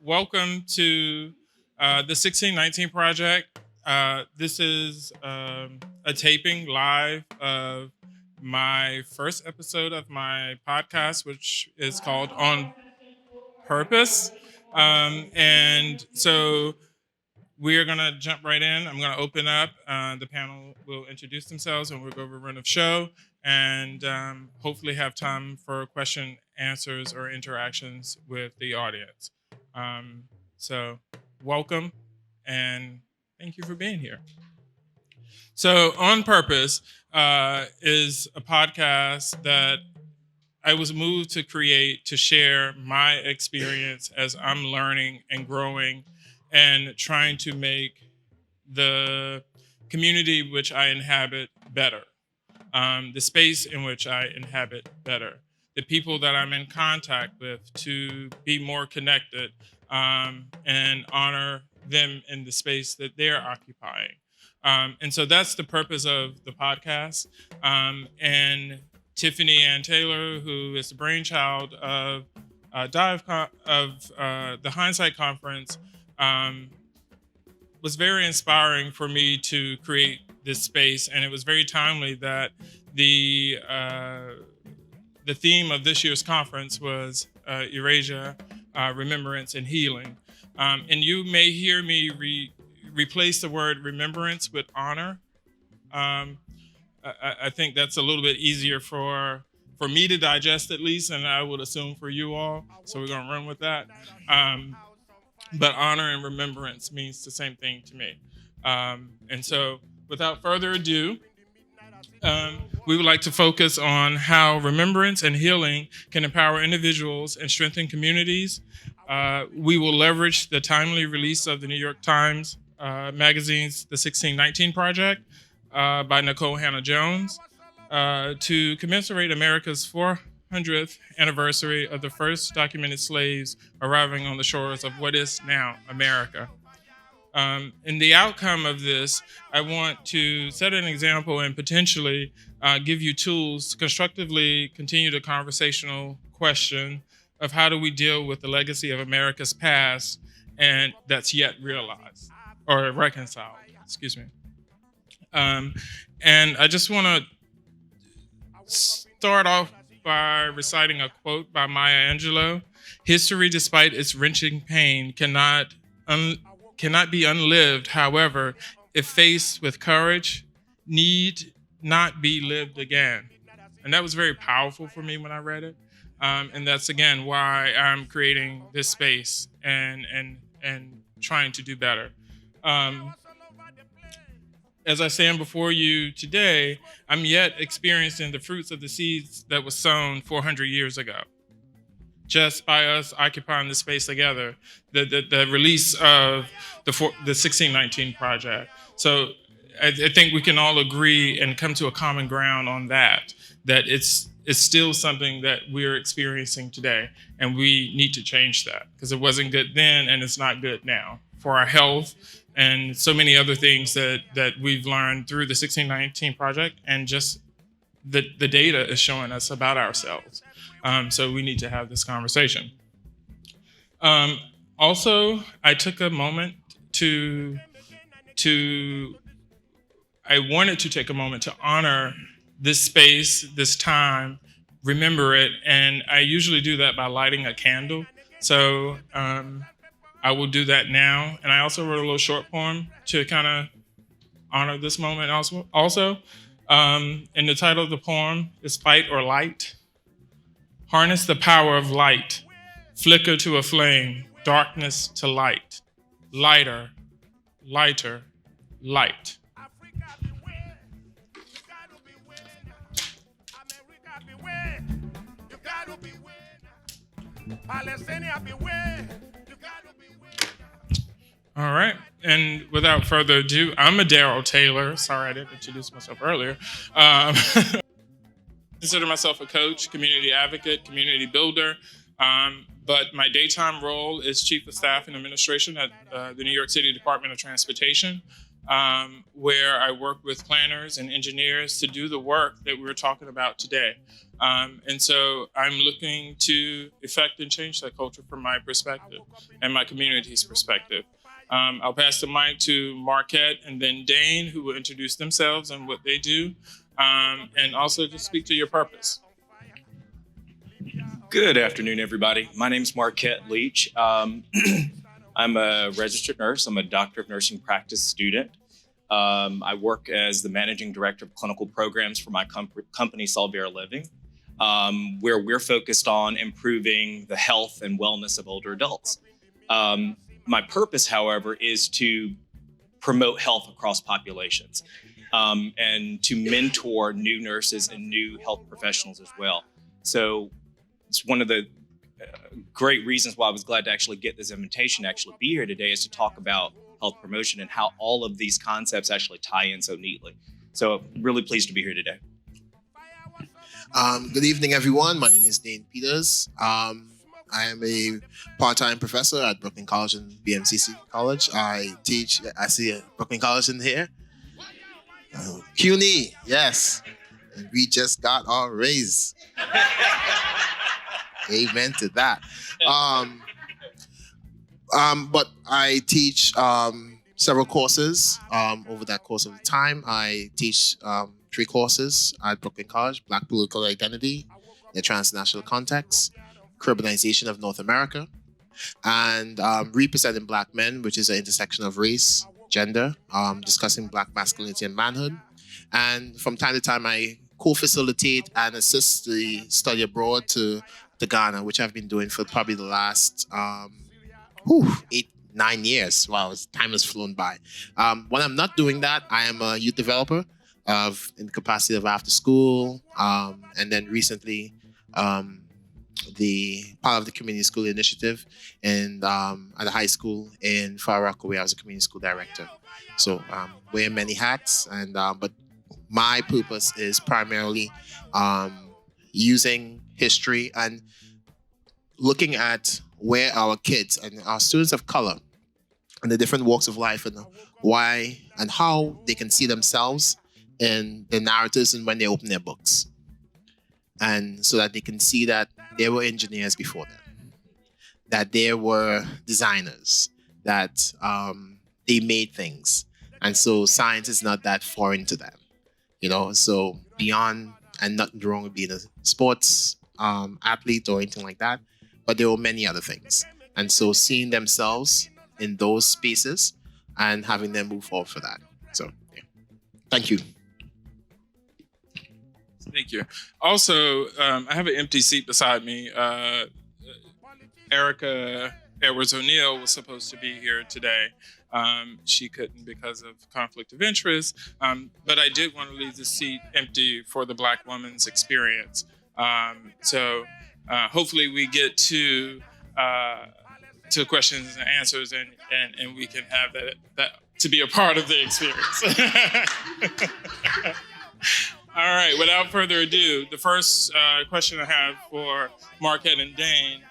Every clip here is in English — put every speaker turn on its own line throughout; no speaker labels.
Welcome to the 1619 Project. This is a taping live of my first episode of my podcast, which is called On Purpose. And so we're going to jump right in. I'm going to open up. The panel will introduce themselves and we'll go over a run of show and hopefully have time for question, answers, or interactions with the audience. So welcome and thank you for being here. So On Purpose is a podcast that I was moved to create to share my experience as I'm learning and growing and trying to make the community which I inhabit better, the space in which I inhabit better, the people that I'm in contact with to be more connected and honor them in the space that they're occupying. And so that's the purpose of the podcast. And Tiffany Ann Taylor, who is the brainchild of the Hindsight conference, was very inspiring for me to create this space. And it was very timely that the theme of this year's conference was Erasure, Remembrance, and Healing. And you may hear me replace the word remembrance with honor. I think that's a little bit easier for me to digest, at least, and I would assume for you all. So we're going to run with that. But honor and remembrance means the same thing to me. And so without further ado, we would like to focus on how remembrance and healing can empower individuals and strengthen communities. We will leverage the timely release of the New York Times magazine's The 1619 Project by Nicole Hannah-Jones to commemorate America's 400th anniversary of the first documented slaves arriving on the shores of what is now America. In the outcome of this, I want to set an example and potentially give you tools to constructively continue the conversational question of how do we deal with the legacy of America's past and that's yet realized or reconciled, excuse me. And I just want to start off by reciting a quote by Maya Angelou. History, despite its wrenching pain, cannot be unlived. However, if faced with courage, need not be lived again. And that was very powerful for me when I read it. And that's, again, why I'm creating this space and trying to do better. As I stand before you today, I'm yet experiencing the fruits of the seeds that were sown 400 years ago. Just by us occupying the space together, the release of the 1619 Project. So I think we can all agree and come to a common ground on that it's still something that we're experiencing today, and we need to change that because it wasn't good then and it's not good now for our health and so many other things that we've learned through the 1619 Project, and just the data is showing us about ourselves. So we need to have this conversation. Also, I took a moment I wanted to take a moment to honor this space, this time, remember it, and I usually do that by lighting a candle. So I will do that now. And I also wrote a little short poem to kind of honor this moment also. And the title of the poem is Fight or Light. Harness the power of light. Flicker to a flame, darkness to light. lighter, lighter, light. All right, and without further ado, I'm Adaryll Taylor. Sorry I didn't introduce myself earlier. Consider myself a coach, community advocate, community builder, but my daytime role is Chief of Staff and Administration at the New York City Department of Transportation, where I work with planners and engineers to do the work that we're talking about today. And so I'm looking to affect and change that culture from my perspective and my community's perspective. I'll pass the mic to Marquette and then Dane, who will introduce themselves and what they do, and also just speak to your purpose.
Good afternoon, everybody. My name is Marquette Leach. I'm a registered nurse. I'm a Doctor of Nursing Practice student. I work as the Managing Director of Clinical Programs for my company, Solvera Living, where we're focused on improving the health and wellness of older adults. My purpose, however, is to promote health across populations and to mentor new nurses and new health professionals as well. So it's one of the great reasons why I was glad to actually get this invitation to actually be here today, is to talk about health promotion and how all of these concepts actually tie in so neatly. So really pleased to be here today.
Good evening, everyone. My name is Dane Peters. I am a part-time professor at Brooklyn College and BMCC College. I teach, I see a Brooklyn College in here. CUNY, yes. And we just got our raise. Amen to that. But I teach several courses over that course of the time. I teach 3 courses at Brooklyn College: Black Political Identity, the Transnational Context, Urbanization of North America, and Representing Black Men, which is an intersection of race, gender, discussing Black masculinity and manhood. And from time to time, I co-facilitate and assist the study abroad to Ghana, which I've been doing for probably the last 8-9 years. Wow, time has flown by. When I'm not doing that, I am a youth developer in the capacity of after school, and then recently the part of the community school initiative and at a high school in Far Rockaway. I was a community school director. So wear many hats, and but my purpose is primarily using history and looking at where our kids and our students of color and the different walks of life and why and how they can see themselves in the narratives and when they open their books. And so that they can see that there were engineers before them, that there were designers, that they made things. And so science is not that foreign to them, you know. So beyond, and nothing wrong with being a sports athlete or anything like that, but there were many other things. And so seeing themselves in those spaces and having them move forward for that. So, yeah. Thank you.
Thank you. Also, I have an empty seat beside me. Erica Edwards-O'Neill was supposed to be here today. She couldn't because of conflict of interest, but I did want to leave the seat empty for the Black woman's experience. So hopefully we get to questions and answers, and we can have that to be a part of the experience. All right, without further ado, the first question I have for Marquette and Dane.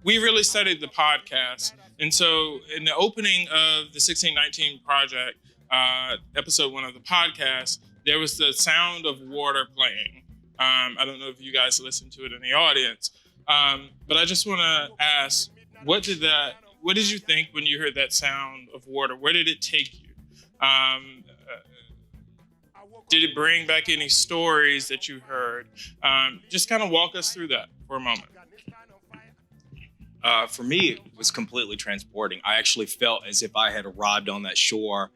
We really studied the podcast. And so in the opening of the 1619 project, episode 1 of the podcast, there was the sound of water playing. I don't know if you guys listened to it in the audience, but I just want to ask, what did you think when you heard that sound of water? Where did it take you? Did it bring back any stories that you heard? Just kind of walk us through that for a moment.
For me, it was completely transporting. I actually felt as if I had arrived on that shore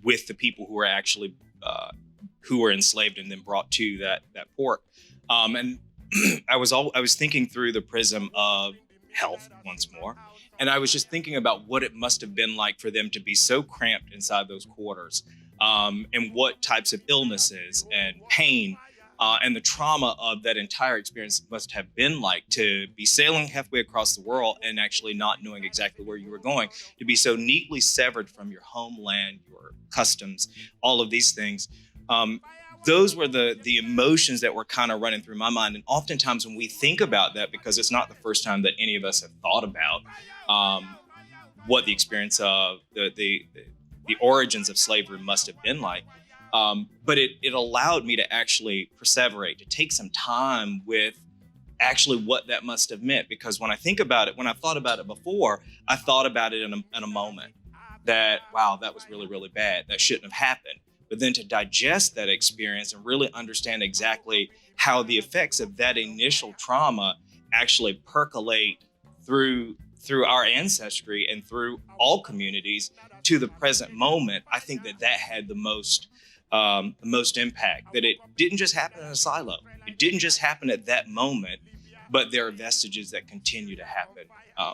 with the people who were actually who were enslaved and then brought to that port. And I was thinking through the prism of health once more. And I was just thinking about what it must have been like for them to be so cramped inside those quarters, and what types of illnesses and pain and the trauma of that entire experience must have been like, to be sailing halfway across the world and actually not knowing exactly where you were going, to be so neatly severed from your homeland, your customs, all of these things. Those were the emotions that were kind of running through my mind. And oftentimes when we think about that, because it's not the first time that any of us have thought about what the experience of the origins of slavery must have been like. But it allowed me to actually perseverate, to take some time with actually what that must have meant. Because when I think about it, when I thought about it before, I thought about it in a moment that, wow, that was really, really bad. That shouldn't have happened. But then to digest that experience and really understand exactly how the effects of that initial trauma actually percolate through our ancestry and through all communities to the present moment, I think that had the most impact. That it didn't just happen in a silo. It didn't just happen at that moment, but there are vestiges that continue to happen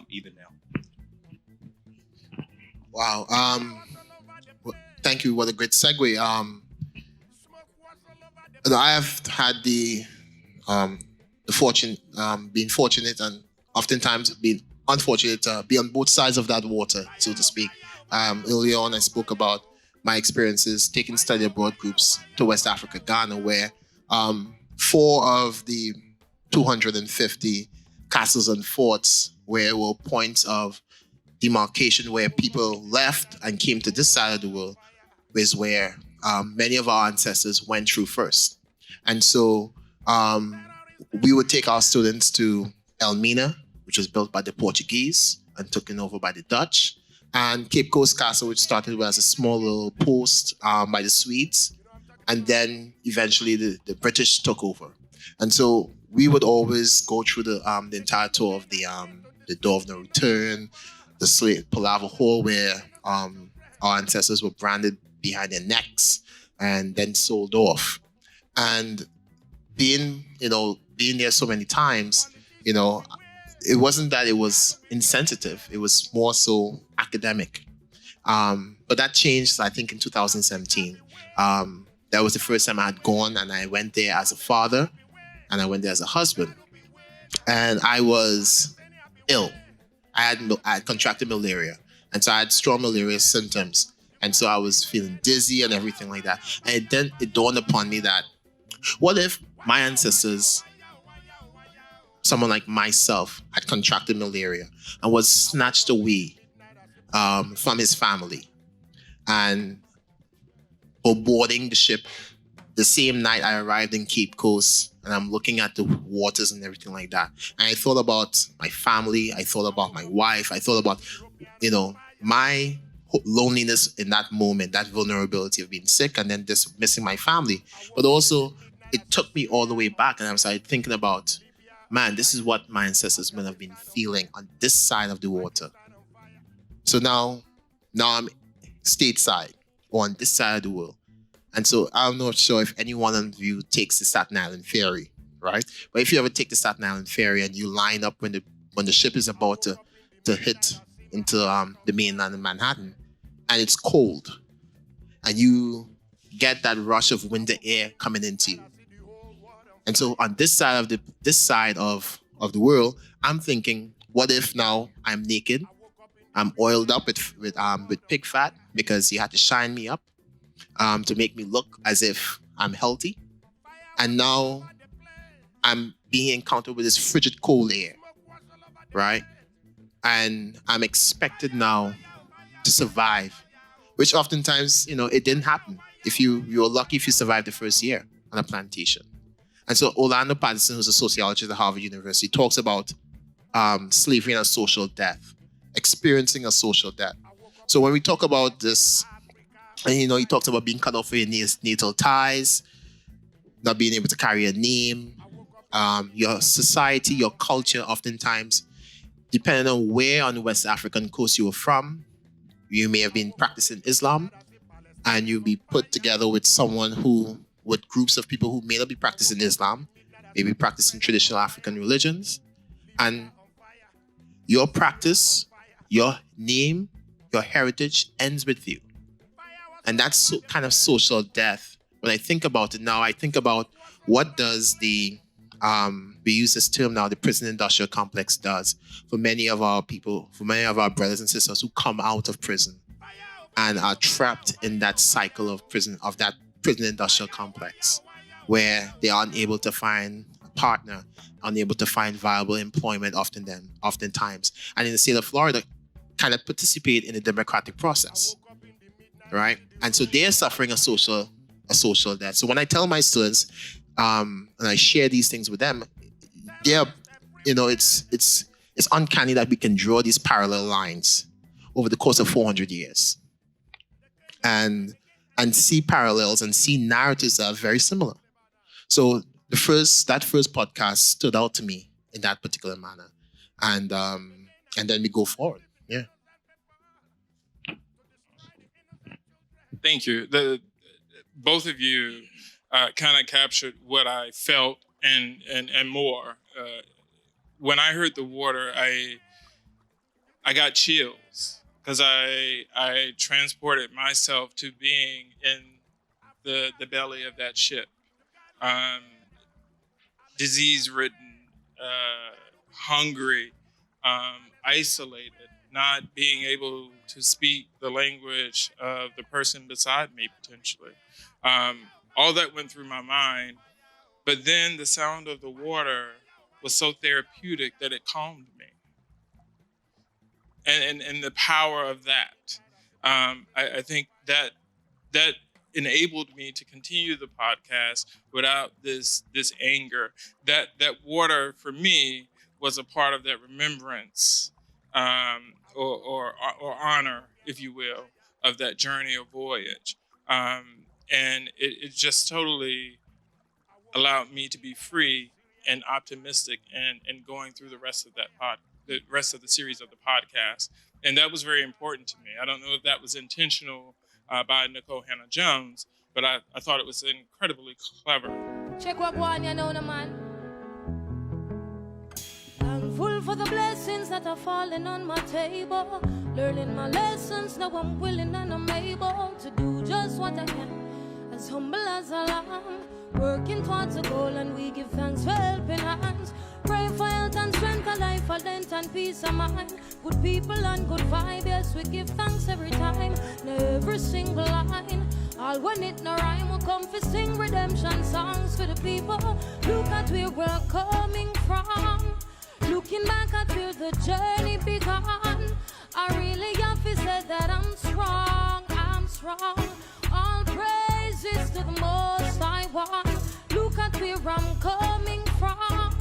even now.
Wow. Thank you. What a great segue. I have had the fortune, being fortunate and oftentimes being unfortunate to be on both sides of that water, so to speak. Earlier on, I spoke about my experiences taking study abroad groups to West Africa, Ghana, where 4 of the 250 castles and forts where were points of demarcation where people left and came to this side of the world is where many of our ancestors went through first. And so we would take our students to Elmina, which was built by the Portuguese and taken over by the Dutch, and Cape Coast Castle, which started as a small little post by the Swedes, and then eventually the British took over. And so we would always go through the entire tour of the Door of No Return, the Slave Palaver Hall, where our ancestors were branded behind their necks and then sold off. And being there so many times, it wasn't that it was insensitive. It was more so academic. But that changed, I think, in 2017. That was the first time I had gone, and I went there as a father, and I went there as a husband. And I was ill. I had contracted malaria. And so I had strong malaria symptoms. And so I was feeling dizzy and everything like that. And then it dawned upon me that, what if my ancestors, someone like myself, had contracted malaria and was snatched away from his family, and for boarding the ship the same night I arrived in Cape Coast, and I'm looking at the waters and everything like that. And I thought about my family. I thought about my wife. I thought about, my loneliness in that moment, that vulnerability of being sick and then just missing my family. But also, it took me all the way back, and I started thinking about, man, this is what my ancestors might have been feeling on this side of the water. So now I'm stateside, or on this side of the world. And so I'm not sure if any one of you takes the Staten Island ferry, right? But if you ever take the Staten Island ferry and you line up when the ship is about to hit into the mainland of Manhattan, and it's cold, and you get that rush of winter air coming into you. And so on this side of the world, I'm thinking, what if now I'm naked, I'm oiled up with pig fat because you had to shine me up to make me look as if I'm healthy, and now I'm being encountered with this frigid cold air, right? And I'm expected now to survive, which oftentimes, it didn't happen. If you're lucky if you survived the first year on a plantation. And so Orlando Patterson, who's a sociologist at Harvard University, talks about slavery and a social death, experiencing a social death. So when we talk about this, and he talks about being cut off from your natal ties, not being able to carry a name, your society, your culture, oftentimes, depending on where on the West African coast you were from, you may have been practicing Islam, and you'll be put together with with groups of people who may not be practicing Islam, maybe practicing traditional African religions. And Your practice, your name, your heritage ends with you. And that's kind of social death. When I think about it now, I think about what does we use this term now, the prison industrial complex does for many of our people, for many of our brothers and sisters who come out of prison and are trapped in that cycle of prison industrial complex, where they are unable to find a partner, unable to find viable employment oftentimes. And in the state of Florida, kind of participate in the democratic process, right? And so they're suffering a social death. So when I tell my students, and I share these things with them, it's uncanny that we can draw these parallel lines over the course of 400 years, and see parallels and see narratives that are very similar. So that first podcast stood out to me in that particular manner, and then we go forward. Yeah.
Thank you. Both of you kind of captured what I felt and more. When I heard the water, I got chills because I transported myself to being in the belly of that ship, disease-ridden, hungry, isolated, not being able to speak the language of the person beside me, potentially. All that went through my mind, but then the sound of the water was so therapeutic that it calmed me. And the power of that, I think that enabled me to continue the podcast without this anger. That water for me was a part of that remembrance, or honor, if you will, of that journey or voyage. And it just totally allowed me to be free and optimistic and going through the rest of the series of the podcast. And that was very important to me. I don't know if that was intentional by Nicole Hannah-Jones, but I thought it was incredibly clever.
Check what one you know, man. Thankful for the blessings that are falling on my table. Learning my lessons, now I'm willing and I'm able to do just what I can. As humble as I am, working towards a goal, and we give thanks for helping hands. Pray for health and strength, a life, a length and peace of mind. Good people and good vibe, yes, we give thanks every time. Now every single line, all when it no rhyme, we come to sing redemption songs for the people. Look at where we're coming from. Looking back at where the journey began, I really have to say that I'm strong. All praises to the Most High One. Look at where I'm coming